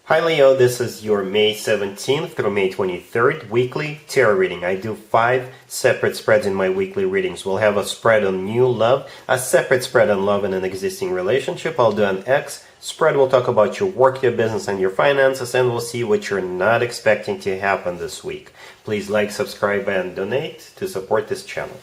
Hi Leo, this is your May 17th through May 23rd weekly tarot reading. I do 5 separate spreads in my weekly readings. We'll have a spread on new love, a separate spread on love in an existing relationship. I'll do an X spread. We'll talk about your work, your business, and your finances, and we'll see what you're not expecting to happen this week. Please like, subscribe, and donate to support this channel.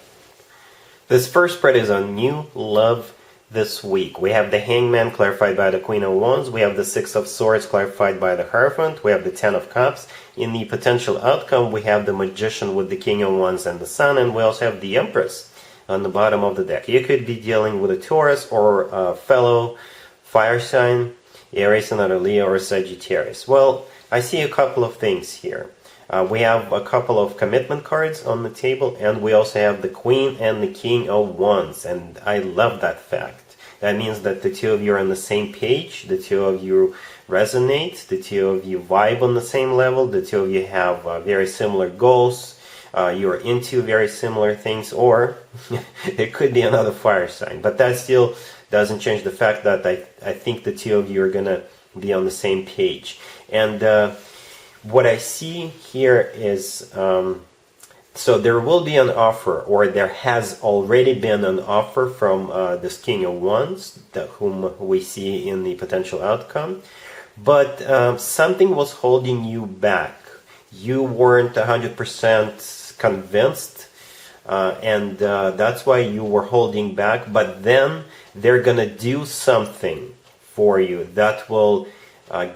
This first spread is on new love this week. We have the Hangman clarified by the Queen of Wands. We have the Six of Swords clarified by the Hierophant. We have the Ten of Cups. In the potential outcome, we have the Magician with the King of Wands and the Sun, and we also have the Empress on the bottom of the deck. You could be dealing with a Taurus or a fellow fire sign, Aries, another Leo, or Sagittarius. Well, I see a couple of things here. We have a couple of commitment cards on the table, and we also have the Queen and the King of Wands, and I love that fact. That means that the two of you are on the same page, the two of you resonate, the two of you vibe on the same level, the two of you have very similar goals, you're into very similar things, or it could be another fire sign. But that still doesn't change the fact that I think the two of you are going to be on the same page. And what I see here is, so there will be an offer, or there has already been an offer from this King of Wands, whom we see in the potential outcome. But something was holding you back. You weren't 100% convinced, and that's why you were holding back. But then they're going to do something for you that will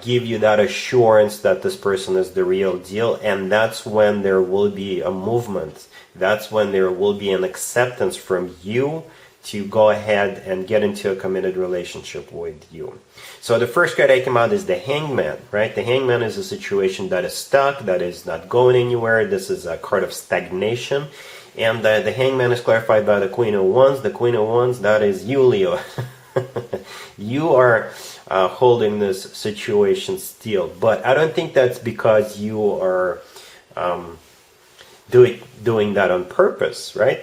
give you that assurance that this person is the real deal, and that's when there will be a movement. That's when there will be an acceptance from you to go ahead and get into a committed relationship with you. So the first card I came out is the Hangman, right? The Hangman is a situation that is stuck, that is not going anywhere. This is a card of stagnation. And the Hangman is clarified by the Queen of Wands. The Queen of Wands, that is you, Leo. You are holding this situation still, but I don't think that's because you are doing that on purpose, right?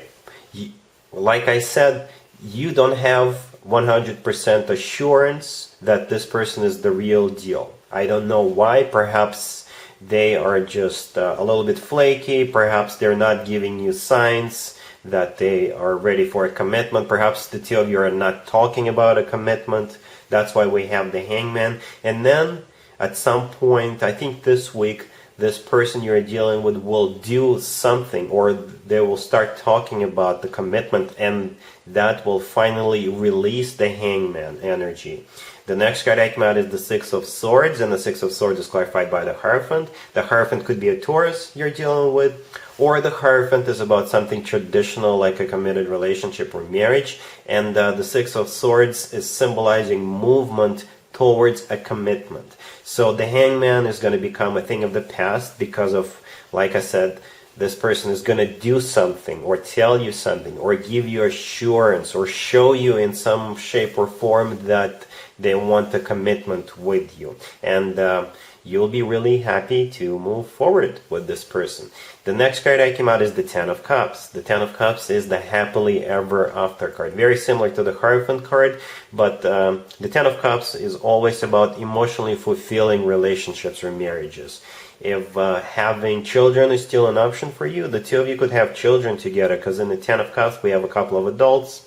Like I said, you don't have 100% assurance that this person is the real deal. I don't know why. Perhaps they are just a little bit flaky. Perhaps they're not giving you signs that they are ready for a commitment. Perhaps the two of you are not talking about a commitment. That's why we have the Hangman. And then at some point, I think this week, this person you're dealing with will do something, or they will start talking about the commitment, and that will finally release the Hangman energy. The next card I came out is the Six of Swords, and the Six of Swords is clarified by the Hierophant. The Hierophant could be a Taurus you're dealing with, or the Hierophant is about something traditional like a committed relationship or marriage, and the Six of Swords is symbolizing movement towards a commitment. So the Hangman is going to become a thing of the past because of, like I said, this person is going to do something or tell you something or give you assurance or show you in some shape or form that they want a commitment with you. And you'll be really happy to move forward with this person. The next card I came out is the Ten of Cups. The Ten of Cups is the happily ever after card. Very similar to the Hierophant card, but the Ten of Cups is always about emotionally fulfilling relationships or marriages. If having children is still an option for you, the two of you could have children together, because in the Ten of Cups we have a couple of adults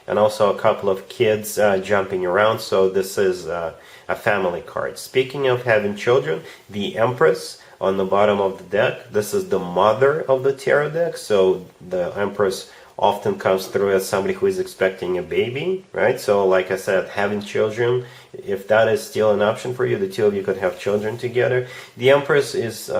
and also a couple of kids jumping around, so this is a family card. Speaking of having children, the Empress on the bottom of the deck, this is the mother of the tarot deck, so the Empress often comes through as somebody who is expecting a baby, right? So like I said, having children, if that is still an option for you, the two of you could have children together. The Empress is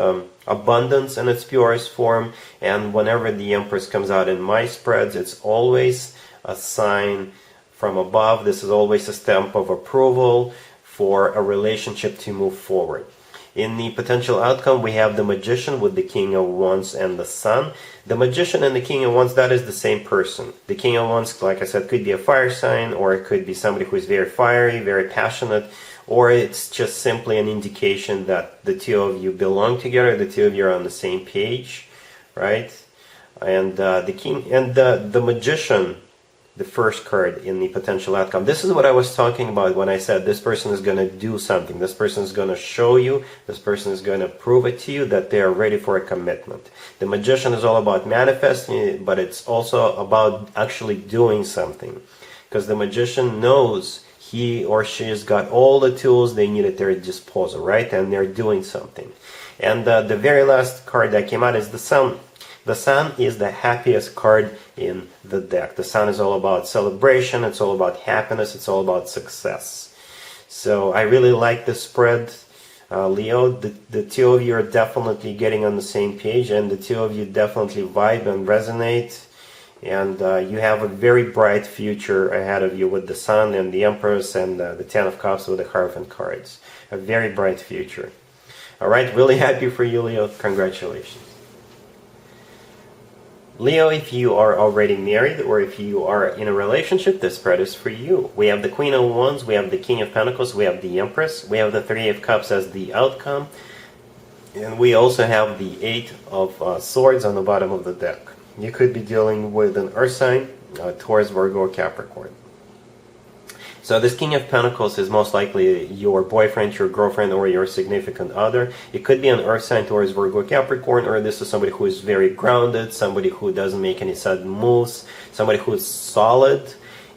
abundance in its purest form, and whenever the Empress comes out in my spreads, it's always a sign from above. This is always a stamp of approval for a relationship to move forward. In the potential outcome, we have the Magician with the King of Wands and the Sun. The Magician and the King of Wands, that is the same person. The King of Wands, like I said, could be a fire sign, or it could be somebody who is very fiery, very passionate, or it's just simply an indication that the two of you belong together, the two of you are on the same page, right? And the King and the Magician the first card in the potential outcome. This is what I was talking about when I said this person is going to do something. This person is going to show you, this person is going to prove it to you that they are ready for a commitment. The Magician is all about manifesting it, but it's also about actually doing something. Because the Magician knows he or she has got all the tools they need at their disposal, right? And they're doing something. And the very last card that came out is the Sun. The Sun is the happiest card in the deck. The Sun is all about celebration, it's all about happiness, it's all about success. So I really like this spread, Leo. The two of you are definitely getting on the same page, and the two of you definitely vibe and resonate. And you have a very bright future ahead of you with the Sun and the Empress and the Ten of Cups with the Hierophant cards. A very bright future. Alright, really happy for you, Leo. Congratulations. Leo, if you are already married or if you are in a relationship, this spread is for you. We have the Queen of Wands, we have the King of Pentacles, we have the Empress, we have the Three of Cups as the outcome, and we also have the Eight of Swords on the bottom of the deck. You could be dealing with an Earth sign, Taurus, Virgo, or Capricorn. So this King of Pentacles is most likely your boyfriend, your girlfriend, or your significant other. It could be an Earth sign, Taurus, Virgo, Capricorn, or this is somebody who is very grounded, somebody who doesn't make any sudden moves, somebody who is solid,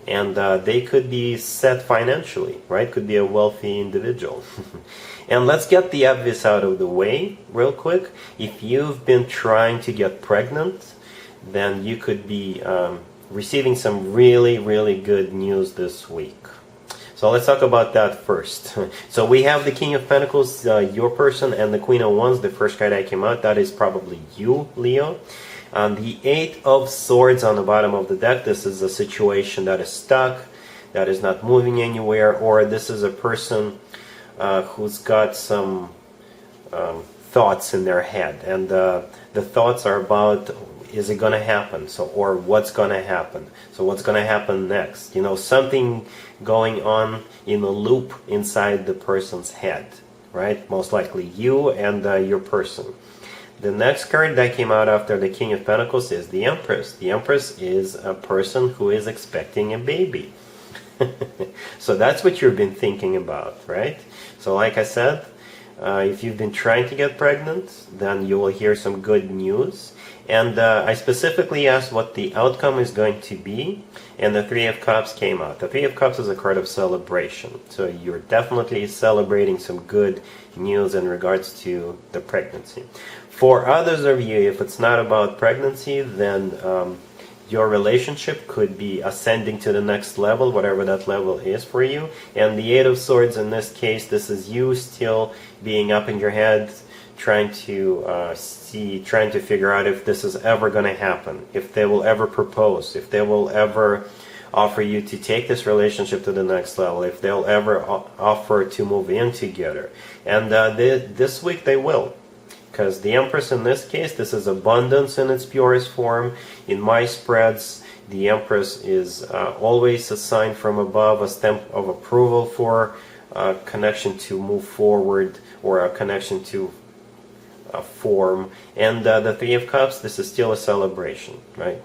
and they could be set financially, right? Could be a wealthy individual. And let's get the obvious out of the way real quick. If you've been trying to get pregnant, then you could be receiving some really, really good news this week. So let's talk about that first. So we have the King of Pentacles, your person, and the Queen of Wands, the first card that came out. That is probably you, Leo. The Eight of Swords on the bottom of the deck. This is a situation that is stuck, that is not moving anywhere, or this is a person who's got some thoughts in their head. And the thoughts are about, is it going to happen? So, or what's going to happen? So what's going to happen next? You know, something going on in a loop inside the person's head, right? Most likely you and your person. The next card that came out after the King of Pentacles is the Empress. The Empress is a person who is expecting a baby. So that's what you've been thinking about, right? So like I said, if you've been trying to get pregnant, then you will hear some good news. And I specifically asked what the outcome is going to be, and the Three of Cups came out. The Three of Cups is a card of celebration, so you're definitely celebrating some good news in regards to the pregnancy. For others of you, if it's not about pregnancy, then your relationship could be ascending to the next level, whatever that level is for you. And the Eight of Swords in this case, this is you still being up in your head, trying to trying to figure out if this is ever going to happen, if they will ever propose, if they will ever offer you to take this relationship to the next level, if they'll ever offer to move in together. And this week they will. Because the Empress in this case, this is abundance in its purest form. In my spreads, the Empress is always a sign from above, a stamp of approval for a connection to move forward, or a connection to form. And the Three of Cups, this is still a celebration, right?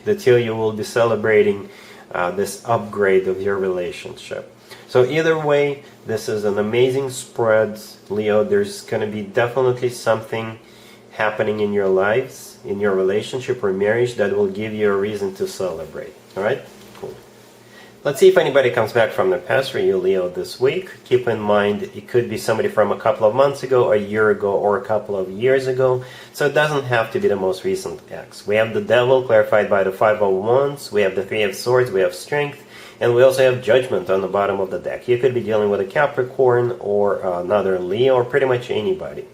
The two of you will be celebrating this upgrade of your relationship. So either way, this is an amazing spread, Leo. There's going to be definitely something happening in your lives, in your relationship or marriage, that will give you a reason to celebrate. Alright? Cool. Let's see if anybody comes back from the past for you, Leo, this week. Keep in mind, it could be somebody from a couple of months ago, a year ago, or a couple of years ago. So it doesn't have to be the most recent ex. We have the Devil, clarified by the Five of Wands. We have the Three of Swords. We have Strength. And we also have Judgment on the bottom of the deck. You could be dealing with a Capricorn or another Leo, or pretty much anybody.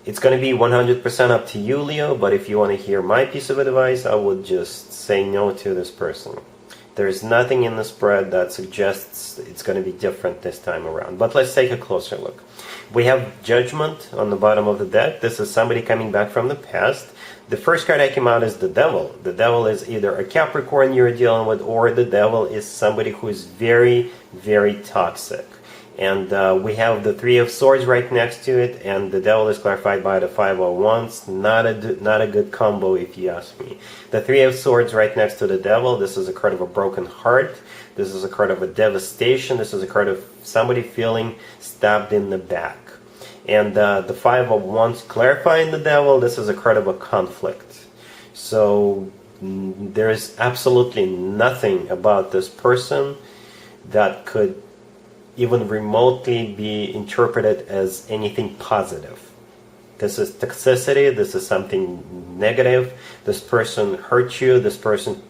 It's going to be 100% up to you, Leo, but if you want to hear my piece of advice, I would just say no to this person. There's nothing in the spread that suggests it's going to be different this time around. But let's take a closer look. We have Judgment on the bottom of the deck. This is somebody coming back from the past. The first card that came out is the Devil. The Devil is either a Capricorn you're dealing with, or the Devil is somebody who is very, very toxic. And we have the Three of Swords right next to it, and the Devil is clarified by the Five of Wands. Not a good combo, if you ask me. The Three of Swords right next to the Devil. This is a card of a broken heart. This is a card of a devastation. This is a card of somebody feeling stabbed in the back. And the Five of Wands clarifying the Devil. This is a card of a conflict. So there is absolutely nothing about this person that could even remotely be interpreted as anything positive. This is toxicity, this is something negative, this person hurt you, this person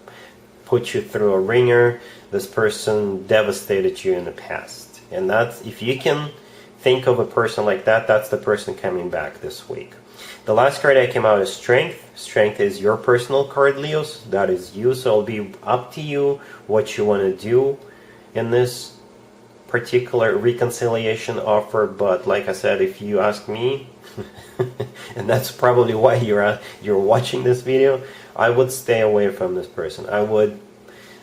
put you through a ringer, this person devastated you in the past. And that's, if you can think of a person like that, that's the person coming back this week. The last card that came out is Strength. Strength is your personal card, Leos. That is you, so it'll be up to you what you want to do in this particular reconciliation offer. But like I said, if you ask me, and that's probably why you're watching this video, I would stay away from this person. I would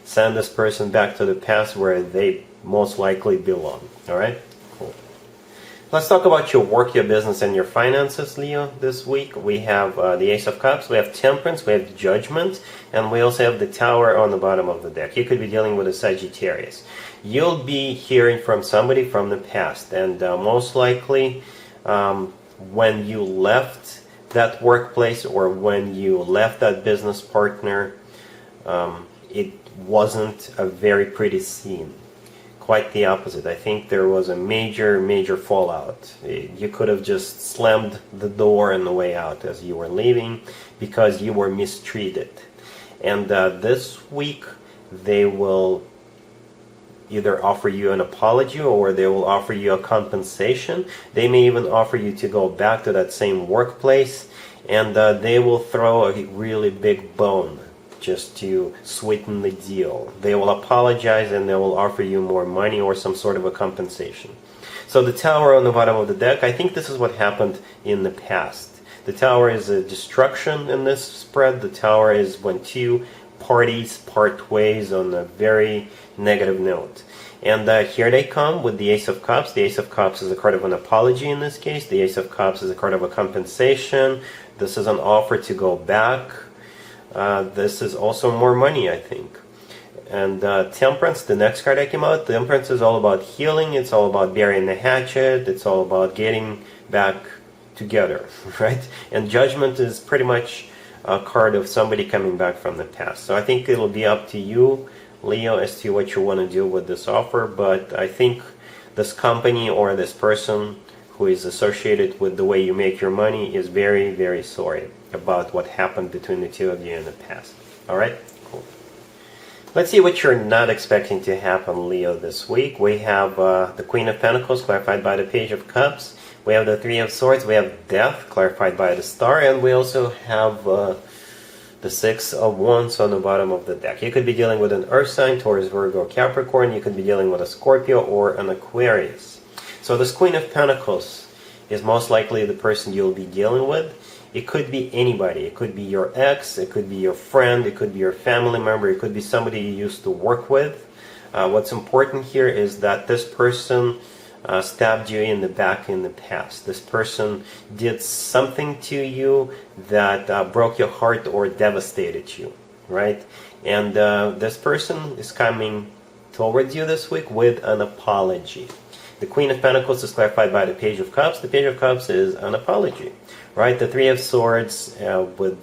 send this person back to the past where they most likely belong. All right, cool. Let's talk about your work, your business, and your finances, Leo. This week we have the Ace of Cups, we have Temperance, we have Judgment, and we also have the Tower on the bottom of the deck. You could be dealing with a Sagittarius. You'll be hearing from somebody from the past, and most likely when you left that workplace or when you left that business partner, it wasn't a very pretty scene. Quite the opposite. I think there was a major fallout. You could have just slammed the door on the way out as you were leaving because you were mistreated. And this week they will either offer you an apology or they will offer you a compensation. They may even offer you to go back to that same workplace, and they will throw a really big bone just to sweeten the deal. They will apologize and they will offer you more money or some sort of a compensation. So the Tower on the bottom of the deck, I think this is what happened in the past. The Tower is a destruction in this spread. The Tower is when two parties part ways on a very negative note. And here they come with the Ace of Cups. The Ace of Cups is a card of an apology in this case. The Ace of Cups is a card of a compensation. This is an offer to go back. This is also more money, I think. And Temperance, the next card that came out, Temperance is all about healing. It's all about burying the hatchet. It's all about getting back together, right? And Judgment is pretty much a card of somebody coming back from the past. So I think it'll be up to you, Leo, as to what you want to do with this offer. But I think this company or this person who is associated with the way you make your money is very sorry about what happened between the two of you in the past. Alright, cool. Let's see what you're not expecting to happen, Leo, this week. We have the Queen of Pentacles, clarified by the Page of Cups. We have the Three of Swords. We have Death, clarified by the Star. And we also have the Six of Wands on the bottom of the deck. You could be dealing with an Earth sign, Taurus, Virgo, Capricorn. You could be dealing with a Scorpio or an Aquarius. So this Queen of Pentacles is most likely the person you'll be dealing with. It could be anybody. It could be your ex, it could be your friend, it could be your family member, it could be somebody you used to work with. What's important here is that this person stabbed you in the back in the past. This person did something to you that broke your heart or devastated you, right? And this person is coming towards you this week with an apology. The Queen of Pentacles is clarified by the Page of Cups. The Page of Cups is an apology, right? The Three of Swords, the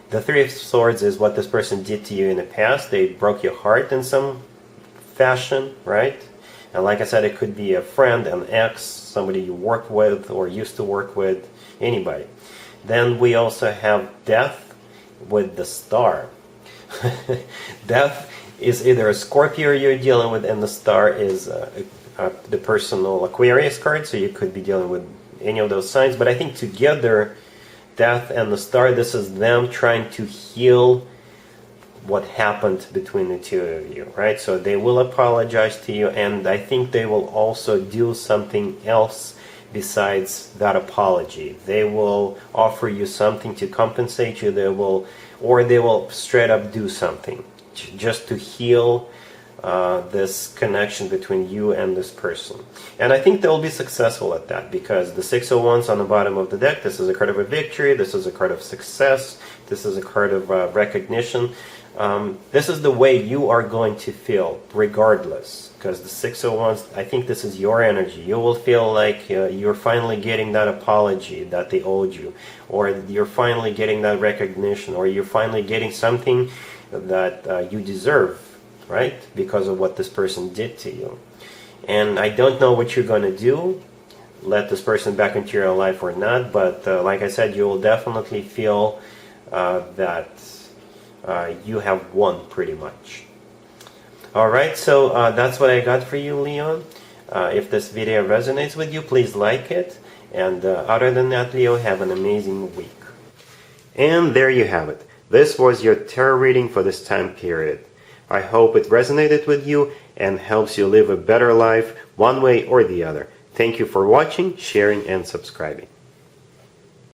Three of Swords is what this person did to you in the past. They broke your heart in some fashion, right? And like I said, it could be a friend, an ex, somebody you work with or used to work with, anybody. Then we also have Death with the Star. Death is either a Scorpio you're dealing with, and the Star is the personal Aquarius card, so you could be dealing with any of those signs. But I think together, Death and the Star, this is them trying to heal what happened between the two of you, right? So they will apologize to you, and I think they will also do something else besides that apology. They will offer you something to compensate you. They will straight up do something just to heal this connection between you and this person. And I think they'll be successful at that, because the Six of Wands on the bottom of the deck, this is a card of a victory, this is a card of success, this is a card of recognition. This is the way you are going to feel regardless, because the Six of Wands, I think this is your energy. You will feel like you're finally getting that apology that they owed you, or you're finally getting that recognition, or you're finally getting something that you deserve, right? Because of what this person did to you. And I don't know what you're going to do, let this person back into your life or not, but like I said, you will definitely feel that you have won pretty much. Alright, so that's what I got for you, Leon. If this video resonates with you, please like it. And other than that, Leo, have an amazing week. And there you have it. This was your tarot reading for this time period. I hope it resonated with you and helps you live a better life one way or the other. Thank you for watching, sharing, and subscribing.